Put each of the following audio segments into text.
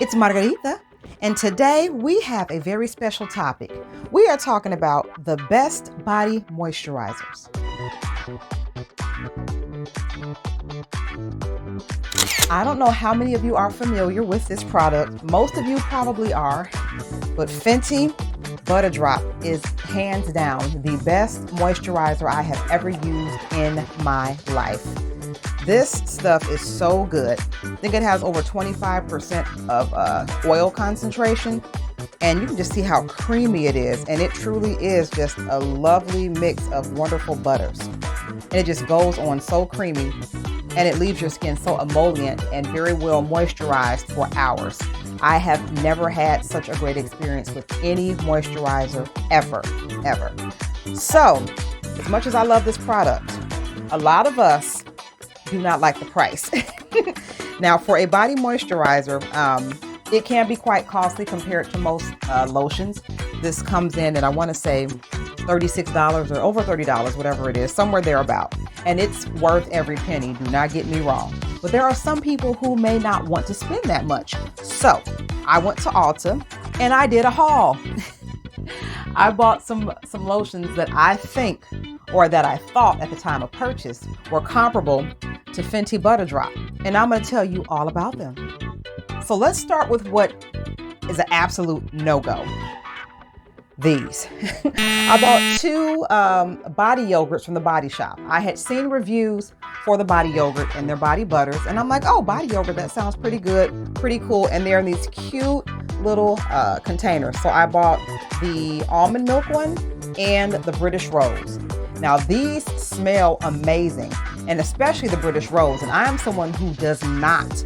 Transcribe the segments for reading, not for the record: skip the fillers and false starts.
It's Margarita, and today we have a very special topic. We are talking about the best body moisturizers. I don't know how many of you are familiar with this product. Most of you probably are, but Fenty Butta Drop is hands down the best moisturizer I have ever used in my life. This stuff is so good. I think it has over 25% of oil concentration, and you can just see how creamy it is. And it truly is just a lovely mix of wonderful butters. And it just goes on so creamy, and it leaves your skin so emollient and very well moisturized for hours. I have never had such a great experience with any moisturizer ever. So, as much as I love this product, a lot of us do not like the price. Now, for a body moisturizer, it can be quite costly compared to most lotions. This comes in at, I want to say, $36 or over $30, whatever it is, somewhere thereabout. And it's worth every penny, do not get me wrong. But there are some people who may not want to spend that much. So I went to Ulta and I did a haul. I bought some lotions that I think, or that I thought at the time of purchase, were comparable to Fenty Butta Drop. And I'm going to tell you all about them. So let's start with what is an absolute no-go. These. I bought two body yogurts from the Body Shop. I had seen reviews for the body yogurt and their body butters, and I'm like, oh, body yogurt, that sounds pretty good, pretty cool. And they're in these cute little containers. So I bought the almond milk one and the British Rose. Now these smell amazing, and especially the British Rose. And I am someone who does not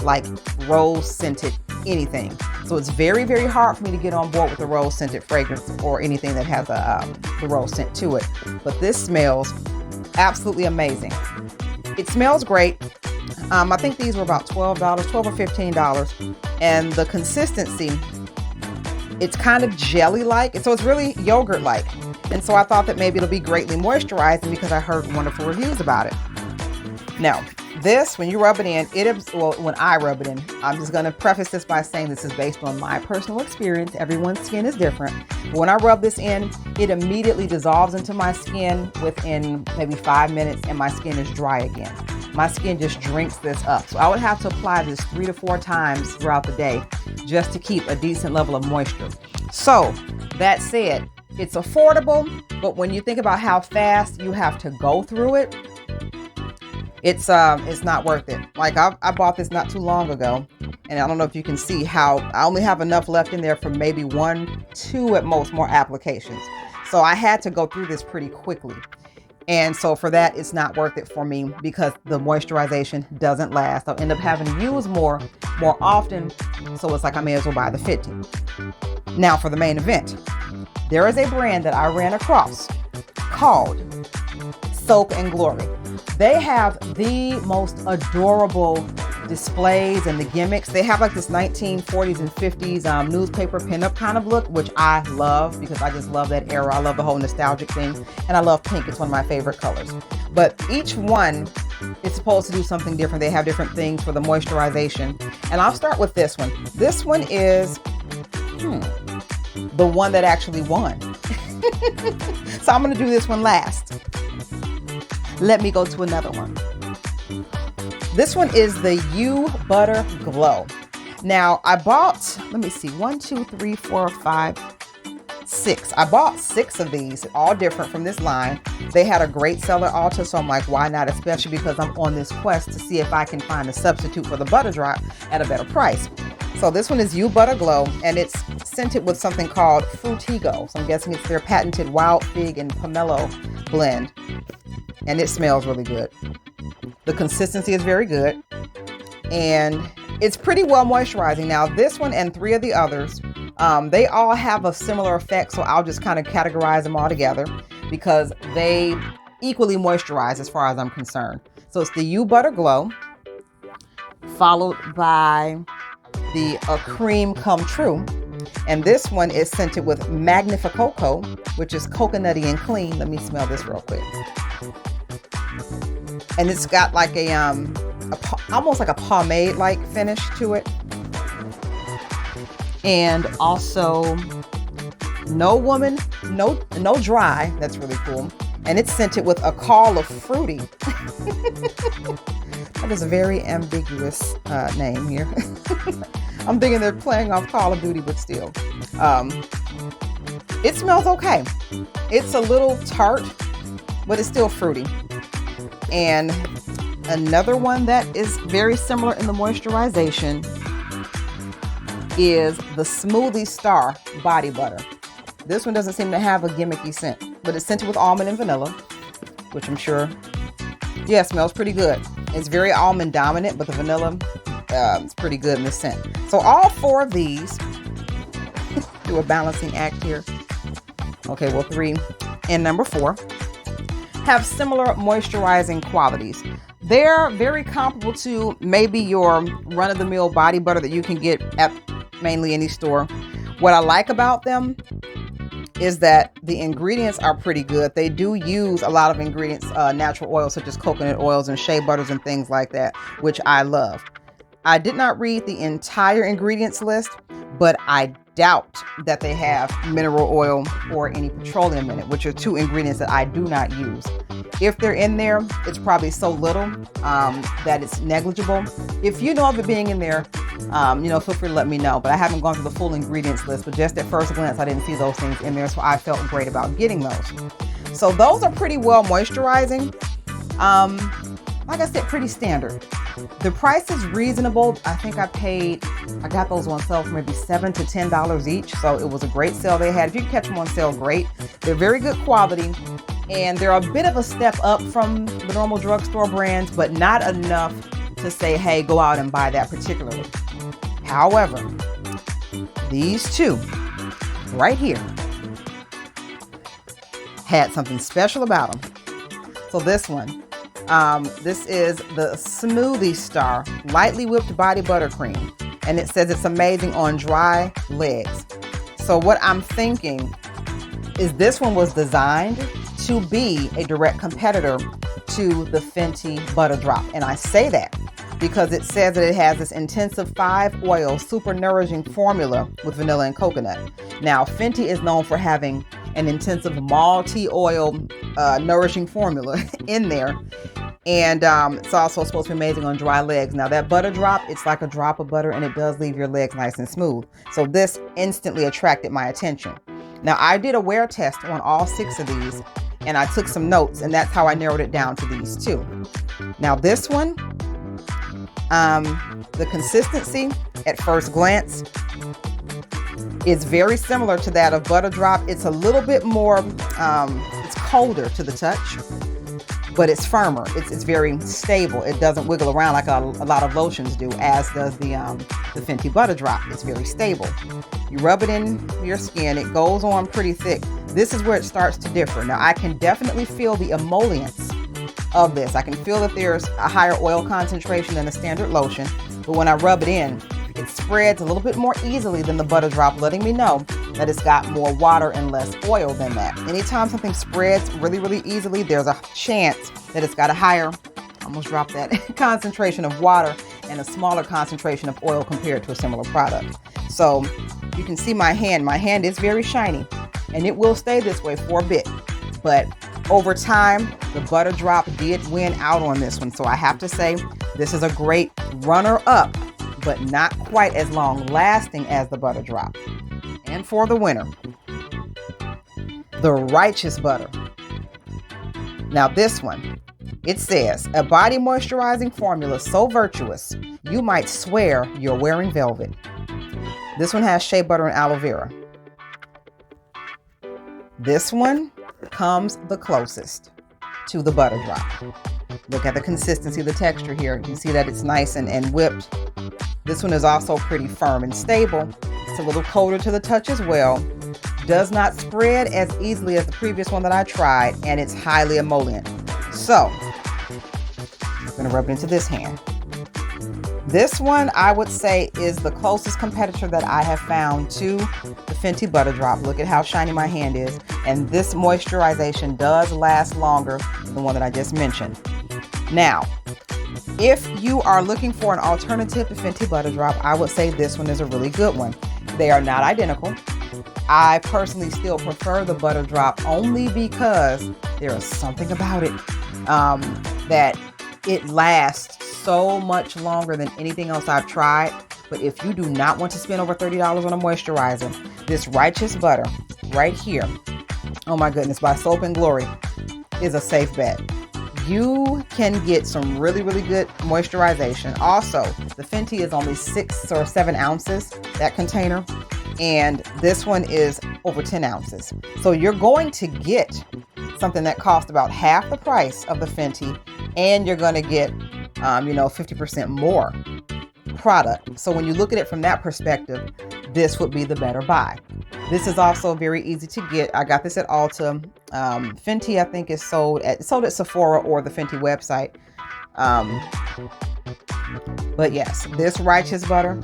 like rose scented anything. So it's very, very hard for me to get on board with the rose scented fragrance or anything that has the rose scent to it. But this smells absolutely amazing. It smells great. I think these were about $12 or $15. And the consistency, it's kind of jelly-like. So it's really yogurt-like. And so I thought that maybe it'll be greatly moisturizing because I heard wonderful reviews about it. Now, this, when you rub it in, when I rub it in, I'm just going to preface this by saying this is based on my personal experience. Everyone's skin is different. But when I rub this in, it immediately dissolves into my skin within maybe 5 minutes, and my skin is dry again. My skin just drinks this up. So I would have to apply this 3 to 4 times throughout the day just to keep a decent level of moisture. So that said, it's affordable, but when you think about how fast you have to go through it, it's not worth it. Like I bought this not too long ago, and I don't know if you can see how I only have enough left in there for maybe 1, 2 at most more applications. So I had to go through this pretty quickly. And so for that, it's not worth it for me because the moisturization doesn't last. I'll end up having to use more often. So it's like I may as well buy the 50. Now for the main event, there is a brand that I ran across called Soap and Glory. They have the most adorable displays and the gimmicks. They have like this 1940s and 50s newspaper pinup kind of look, which I love because I just love that era. I love the whole nostalgic thing, and I love pink. It's one of my favorite colors. But each one is supposed to do something different. They have different things for the moisturization, and I'll start with this one. This one is the one that actually won. So I'm going to do this one last. Let me go to another one. This one is the You Butter Glow. Now I bought, let me see, 1, 2, 3, 4, 5, 6. I bought 6 of these, all different from this line. They had a great sale at Ulta, so I'm like, why not? Especially because I'm on this quest to see if I can find a substitute for the Butter Drop at a better price. So this one is You Butter Glow, and it's scented with something called Frutigo. So I'm guessing it's their patented wild fig and pomelo blend. And it smells really good. The consistency is very good, and it's pretty well moisturizing. Now this one and 3 of the others, they all have a similar effect, so I'll just kind of categorize them all together because they equally moisturize as far as I'm concerned. So it's the You Butter Glow, followed by the Cream Come True, and this one is scented with Magnificoco, which is coconutty and clean. Let me smell this real quick. And it's got like a almost like a pomade-like finish to it. And also no woman, no dry. That's really cool. And it's scented with a call of fruity. That is a very ambiguous name here. I'm thinking they're playing off Call of Duty, but still. It smells okay. It's a little tart, but it's still fruity. And another one that is very similar in the moisturization is the Smoothie Star Body Butter. This one doesn't seem to have a gimmicky scent, but it's scented with almond and vanilla, which I'm sure, yeah, smells pretty good. It's very almond dominant, but the vanilla, it's pretty good in the scent. So all 4 of these, do a balancing act here. Okay, well, 3 and number 4 have similar moisturizing qualities. They're very comparable to maybe your run-of-the-mill body butter that you can get at mainly any store. What I like about them is that the ingredients are pretty good. They do use a lot of ingredients, natural oils such as coconut oils and shea butters and things like that, which I love. I did not read the entire ingredients list, but I doubt that they have mineral oil or any petroleum in it, which are 2 ingredients that I do not use. If they're in there, it's probably so little that it's negligible. If you know of it being in there, feel free to let me know. But I haven't gone through the full ingredients list, but just at first glance, I didn't see those things in there, so I felt great about getting those. So those are pretty well moisturizing. Like I said, pretty standard. The price is reasonable. I think I got those on sale for maybe $7 to $10 each. So it was a great sale they had. If you can catch them on sale, great. They're very good quality. And they're a bit of a step up from the normal drugstore brands, but not enough to say, hey, go out and buy that particularly. However, these 2 right here had something special about them. So this one, this is the Smoothie Star Lightly Whipped Body Buttercream. And it says it's amazing on dry legs. So what I'm thinking is this one was designed to be a direct competitor to the Fenty Butta Drop. And I say that because it says that it has this intensive 5-oil super nourishing formula with vanilla and coconut. Now, Fenty is known for having an intensive multi-oil nourishing formula in there. And it's also supposed to be amazing on dry legs. Now that Butta Drop, it's like a drop of butter and it does leave your legs nice and smooth. So this instantly attracted my attention. Now I did a wear test on all 6 of these and I took some notes, and that's how I narrowed it down to these 2. Now this one, the consistency at first glance is very similar to that of Butta Drop. It's a little bit more, it's colder to the touch, but it's firmer. It's very stable. It doesn't wiggle around like a lot of lotions do, as does the Fenty Butta Drop. It's very stable. You rub it in your skin, it goes on pretty thick. This is where it starts to differ. Now I can definitely feel the emollients of this. I can feel that there's a higher oil concentration than a standard lotion, but when I rub it in, it spreads a little bit more easily than the Butta Drop, letting me know that it's got more water and less oil than that. Anytime something spreads really, really easily, there's a chance that it's got a higher, almost dropped that, concentration of water and a smaller concentration of oil compared to a similar product. So you can see my hand. My hand is very shiny, and it will stay this way for a bit. But over time, the Butta Drop did win out on this one. So I have to say, this is a great runner-up, but not quite as long-lasting as the Butta Drop. And for the winner, the Righteous Butter. Now this one, it says, a body moisturizing formula so virtuous, you might swear you're wearing velvet. This one has shea butter and aloe vera. This one comes the closest to the Butta Drop. Look at the consistency, the texture here. You can see that it's nice and whipped. This one is also pretty firm and stable. It's a little colder to the touch as well. Does not spread as easily as the previous one that I tried, and it's highly emollient. So, I'm going to rub it into this hand. This one, I would say, is the closest competitor that I have found to the Fenty Butta Drop. Look at how shiny my hand is. And this moisturization does last longer than the one that I just mentioned. Now, If you are looking for an alternative to Fenty Butta Drop, I would say this one is a really good one. They are not identical. I personally still prefer the Butter Drop only because there is something about it that it lasts so much longer than anything else I've tried. But if you do not want to spend over $30 on a moisturizer, this Righteous Butter right here, oh my goodness, by Soap and Glory, is a safe bet. You can get some really, really good moisturization. Also, the Fenty is only 6 or 7 ounces, that container, and this one is over 10 ounces. So you're going to get something that costs about half the price of the Fenty, and you're going to get, 50% more product. So when you look at it from that perspective, this would be the better buy. This is also very easy to get. I got this at Ulta. Fenty, I think, is sold at Sephora or the Fenty website. But yes, this Righteous Butter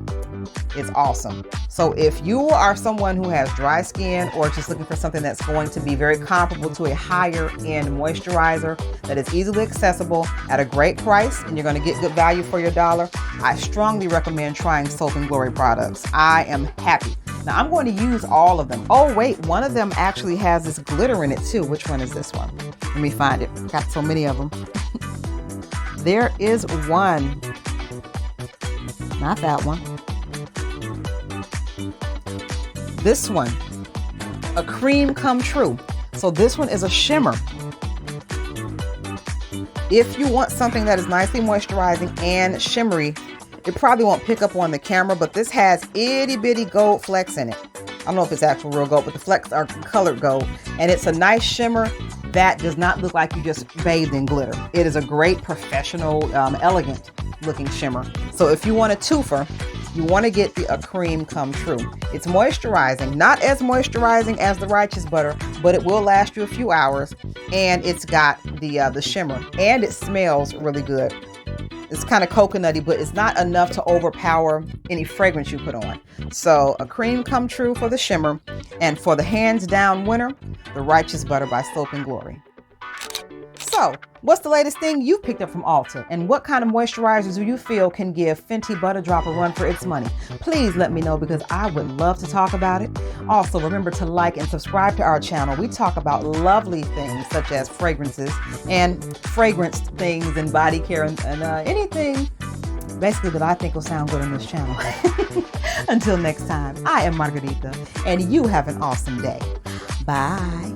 is awesome. So if you are someone who has dry skin or just looking for something that's going to be very comparable to a higher end moisturizer that is easily accessible at a great price and you're going to get good value for your dollar, I strongly recommend trying Soap and Glory products. I am happy. Now I'm going to use all of them. Oh wait, one of them actually has this glitter in it too. Which one is this one? Let me find it. Got so many of them. There is one. Not that one. This one, a cream come true. So this one is a shimmer. If you want something that is nicely moisturizing and shimmery, it probably won't pick up on the camera, but this has itty bitty gold flecks in it. I don't know if it's actual real gold, but the flecks are colored gold, and it's a nice shimmer that does not look like you just bathed in glitter. It is a great professional, elegant looking shimmer. So if you want a twofer, you want to get the cream come true. It's moisturizing, not as moisturizing as the Righteous Butter, but it will last you a few hours, and it's got the shimmer, and it smells really good. It's kind of coconutty, but it's not enough to overpower any fragrance you put on. So a cream come true for the shimmer, and for the hands down winner, the Righteous Butter by Soap and Glory. So, what's the latest thing you picked up from Ulta? And what kind of moisturizers do you feel can give Fenty Butta Drop a run for its money? Please let me know because I would love to talk about it. Also, remember to like and subscribe to our channel. We talk about lovely things such as fragrances and fragranced things and body care and anything basically that I think will sound good on this channel. Until next time, I am Margarita and you have an awesome day. Bye.